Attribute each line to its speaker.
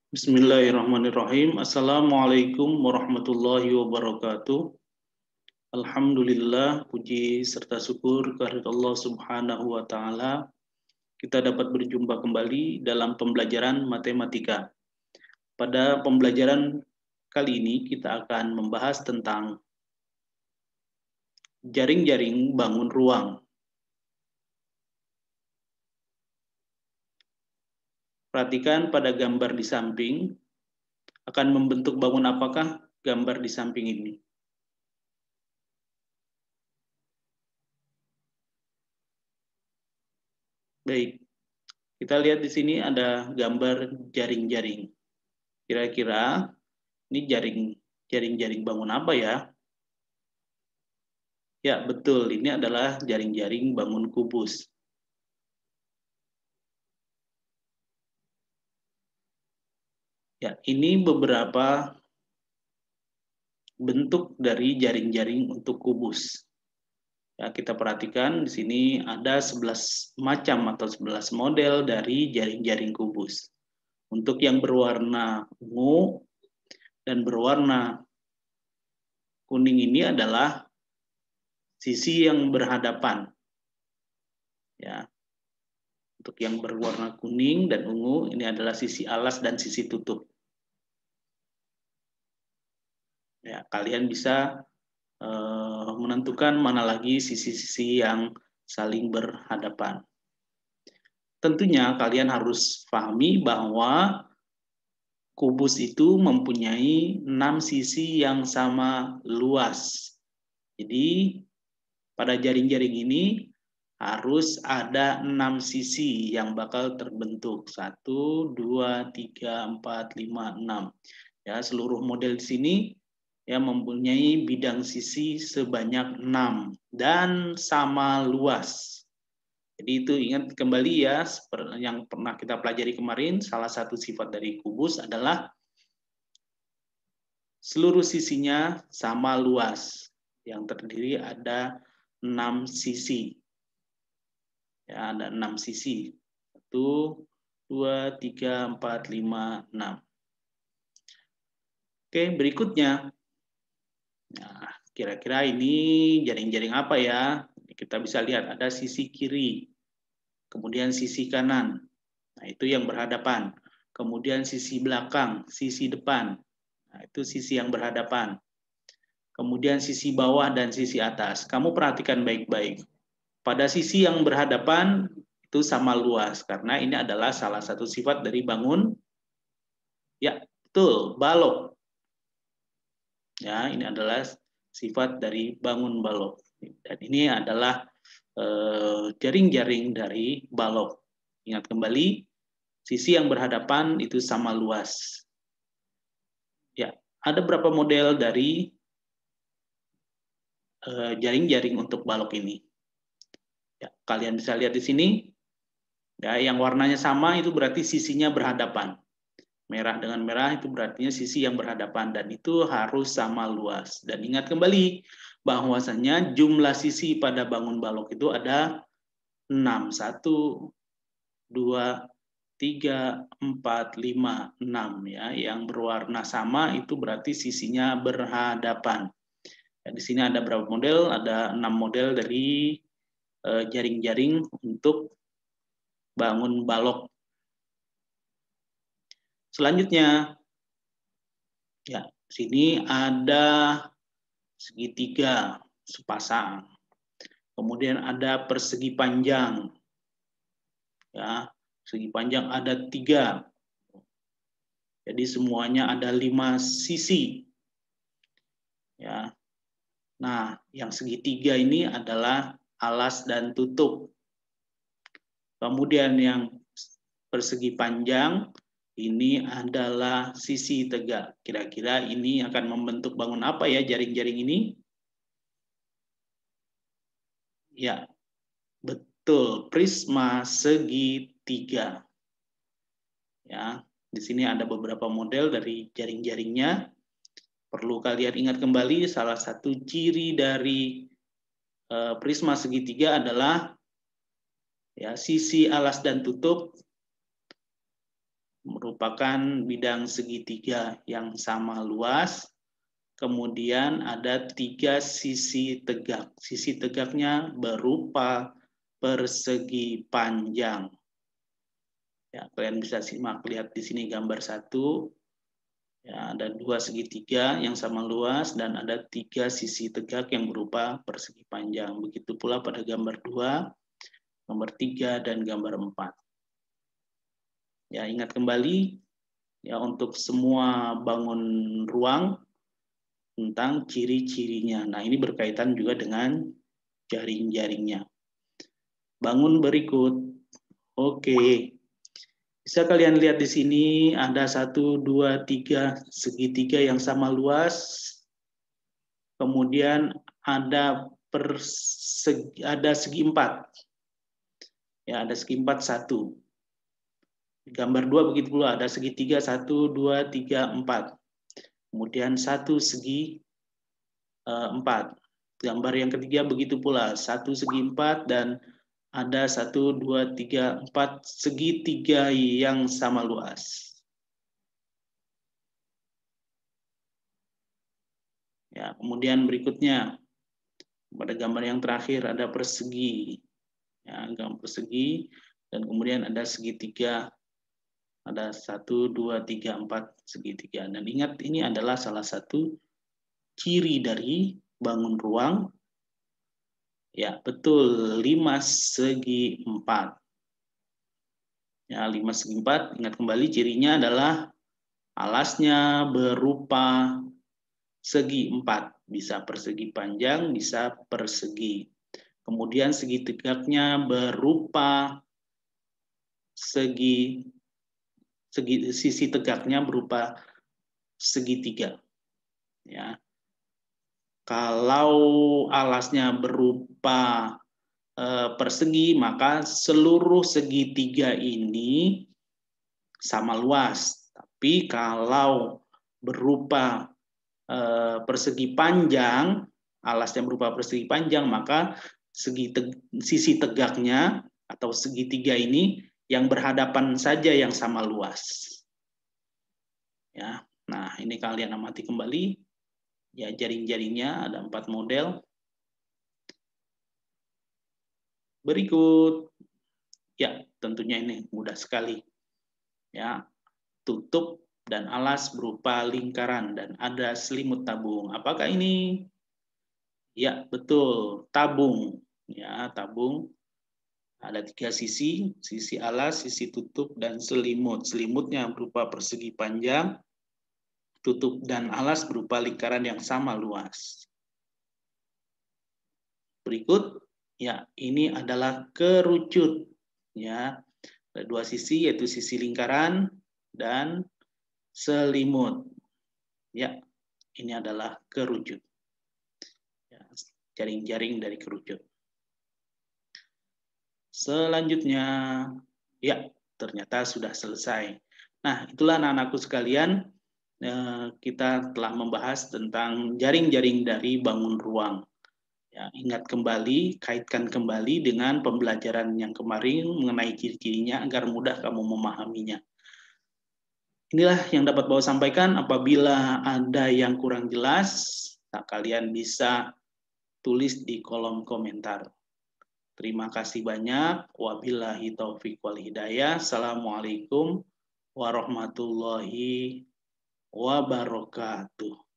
Speaker 1: Bismillahirrahmanirrahim. Assalamualaikum warahmatullahi wabarakatuh. Alhamdulillah, puji serta syukur kehadirat Allah Subhanahu wa Ta'ala. Kita dapat berjumpa kembali dalam pembelajaran matematika. Pada pembelajaran kali ini, kita akan membahas tentang jaring-jaring bangun ruang. Perhatikan pada gambar di samping, akan membentuk bangun apakah gambar di samping ini? Baik, kita lihat di sini ada gambar jaring-jaring. Kira-kira ini jaring-jaring bangun apa ya? Ya, betul. Ini adalah jaring-jaring bangun kubus. Ya, ini beberapa bentuk dari jaring-jaring untuk kubus. Ya, kita perhatikan di sini ada 11 macam atau 11 model dari jaring-jaring kubus. Untuk yang berwarna ungu dan berwarna kuning ini adalah sisi yang berhadapan. Ya. Untuk yang berwarna kuning dan ungu ini adalah sisi alas dan sisi tutup. Ya, kalian bisa menentukan mana lagi sisi-sisi yang saling berhadapan. Tentunya kalian harus pahami bahwa kubus itu mempunyai 6 sisi yang sama luas. Jadi pada jaring-jaring ini harus ada 6 sisi yang bakal terbentuk. 1, 2, 3, 4, 5, 6. Ya, seluruh model di sini ya mempunyai bidang sisi sebanyak 6 dan sama luas. Jadi itu ingat kembali ya, yang pernah kita pelajari kemarin, salah satu sifat dari kubus adalah seluruh sisinya sama luas. Yang terdiri ada 6 sisi. Ya, ada 6 sisi. 1, 2, 3, 4, 5, 6. Oke, berikutnya. Nah, kira-kira ini jaring-jaring apa ya? Kita bisa lihat ada sisi kiri, kemudian sisi kanan. Nah, itu yang berhadapan. Kemudian sisi belakang, sisi depan. Nah, itu sisi yang berhadapan. Kemudian sisi bawah dan sisi atas. Kamu perhatikan baik-baik. Pada sisi yang berhadapan itu sama luas karena ini adalah salah satu sifat dari bangun. Ya, betul, balok. Ya, ini adalah sifat dari bangun balok. Dan ini adalah jaring-jaring dari balok. Ingat kembali, sisi yang berhadapan itu sama luas. Ya, ada berapa model dari jaring-jaring untuk balok ini? Ya, kalian bisa lihat di sini. Ya, yang warnanya sama itu berarti sisinya berhadapan. Merah dengan merah itu berarti sisi yang berhadapan dan itu harus sama luas. Dan ingat kembali bahwasanya jumlah sisi pada bangun balok itu ada 6. 1, 2, 3, 4, 5, 6 ya. Yang berwarna sama itu berarti sisinya berhadapan. Ya, di sini ada berapa model? Ada 6 model dari jaring-jaring untuk bangun balok. Selanjutnya, ya, sini ada segitiga sepasang. Kemudian ada persegi panjang. Ya, segi panjang ada 3. Jadi semuanya ada 5 sisi. Ya. Nah, yang segitiga ini adalah alas dan tutup. Kemudian yang persegi panjang ini adalah sisi tegak. Kira-kira ini akan membentuk bangun apa ya jaring-jaring ini? Ya, betul, prisma segitiga. Ya, di sini ada beberapa model dari jaring-jaringnya. Perlu kalian ingat kembali, salah satu ciri dari prisma segitiga adalah ya sisi alas dan tutup merupakan bidang segitiga yang sama luas. Kemudian ada 3 sisi tegak. Sisi tegaknya berupa persegi panjang. Ya, kalian bisa simak, lihat di sini gambar 1. Ya, ada 2 segitiga yang sama luas dan ada 3 sisi tegak yang berupa persegi panjang. Begitu pula pada gambar 2, gambar 3, dan gambar 4. Ya, ingat kembali ya untuk semua bangun ruang tentang ciri-cirinya. Nah, ini berkaitan juga dengan jaring-jaringnya. Bangun berikut. Oke. Bisa kalian lihat di sini ada 1, 2, 3 segitiga yang sama luas. Kemudian ada segi 4. Ya, ada segi 4 1. Gambar 2 begitu pula, ada segitiga 1, 2, 3, 4. Kemudian 1 segi 4. Gambar yang ketiga begitu pula, 1 segi 4 dan ada 1, 2, 3, 4 segitiga yang sama luas. Ya, kemudian berikutnya pada gambar yang terakhir ada persegi. Ya, gambar persegi dan kemudian ada segitiga. Ada 1, 2, 3, 4 segitiga. Dan ingat ini adalah salah satu ciri dari bangun ruang. Ya, betul, 5 segi 4. Ya, 5 segi 4, ingat kembali cirinya adalah alasnya berupa segi 4. Bisa persegi panjang, bisa persegi. Kemudian segi tegaknya berupa sisi tegaknya berupa segitiga. Ya. Kalau alasnya berupa persegi, maka seluruh segitiga ini sama luas. Tapi kalau berupa persegi panjang, alasnya berupa persegi panjang, maka sisi tegaknya atau segitiga ini yang berhadapan saja yang sama luas. Ya, nah ini kalian amati kembali. Ya, jaring-jaringnya ada 4 model. Berikut, ya tentunya ini mudah sekali. Ya, tutup dan alas berupa lingkaran dan ada selimut tabung. Apakah ini? Ya, betul, tabung. Ya, tabung. Ada 3 sisi, sisi alas, sisi tutup, dan selimut. Selimutnya berupa persegi panjang, tutup dan alas berupa lingkaran yang sama luas. Berikut, ya ini adalah kerucut. Ya, ada 2 sisi, yaitu sisi lingkaran dan selimut. Ya, ini adalah kerucut. Ya, jaring-jaring dari kerucut. Selanjutnya, ya ternyata sudah selesai. Nah, itulah anak-anakku sekalian, kita telah membahas tentang jaring-jaring dari bangun ruang. Ya, ingat kembali, kaitkan kembali dengan pembelajaran yang kemarin mengenai ciri-cirinya agar mudah kamu memahaminya. Inilah yang dapat Bapak sampaikan. Apabila ada yang kurang jelas, kalian bisa tulis di kolom komentar. Terima kasih banyak. Wabillahi taufiq wal hidayah. Assalamualaikum warahmatullahi wabarakatuh.